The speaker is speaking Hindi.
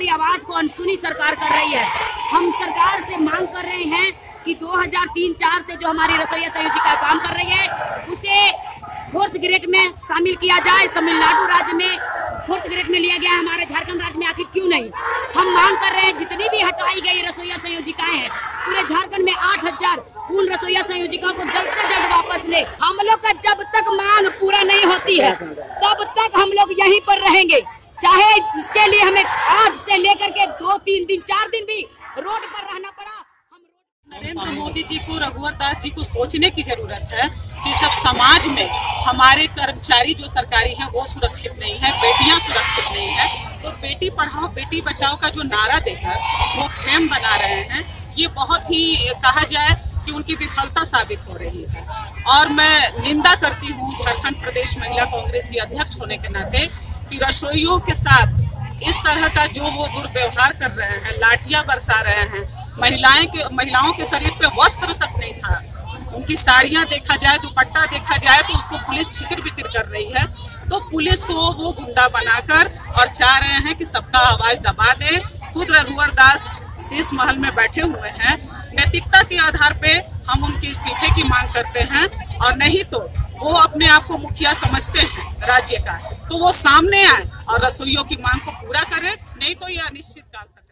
हमारी आवाज को अनसुनी सरकार कर रही है। हम सरकार से मांग कर रहे हैं कि 2003-4 से जो हमारी रसोईया संयोजिका काम कर रही है उसे 4th ग्रेड में शामिल किया जाए। तमिलनाडु राज्य में 4th ग्रेड में लिया गया है, हमारे झारखंड राज्य में आखिर क्यों नहीं? हम मांग कर रहे हैं जितनी भी हटाई गई रसोईया संयोजिकाएं हैं पूरे झारखंड में 8000 उन रसोईया संयोजिकाओं को जल्द से जल्द वापस ले। हम लोग का जब तक मांग पूरा नहीं होती है तब तक हम लोग यहीं पर रहेंगे, चाहे इसके लिए हमें आज से लेकर के 2-3 दिन 4 दिन भी रोड पर रहना पड़ा। नरेंद्र मोदी जी को, रघुवर दास जी को सोचने की जरूरत है कि जब समाज में हमारे कर्मचारी जो सरकारी हैं वो सुरक्षित नहीं है, बेटियां सुरक्षित नहीं है, तो बेटी पढ़ाओ बेटी बचाओ का जो नारा देकर वो फ्रेम बना रहे हैं, ये बहुत ही कहा जाए कि उनकी विफलता साबित हो रही है। और मैं निंदा करती हूँ झारखंड प्रदेश महिला कांग्रेस की अध्यक्ष होने के नाते कि रसोइयों के साथ इस तरह का जो वो दुर्व्यवहार कर रहे हैं, लाठियां बरसा रहे हैं, महिलाओं के शरीर पे वस्त्र तक नहीं था, उनकी साड़ियां देखा जाए, दुपट्टा देखा जाए तो उसको पुलिस छितिर बितिर कर रही है। तो पुलिस को वो गुंडा बनाकर और चाह रहे हैं कि सबका आवाज दबा दे। खुद रघुवर दास शीश महल में बैठे हुए हैं। नैतिकता के आधार पे हम उनके इस्तीफे की मांग करते हैं, और नहीं तो वो अपने आप को मुखिया समझते हैं राज्य का, तो वो सामने आए और रसोइयों की मांग को पूरा करे, नहीं तो ये अनिश्चित काल तक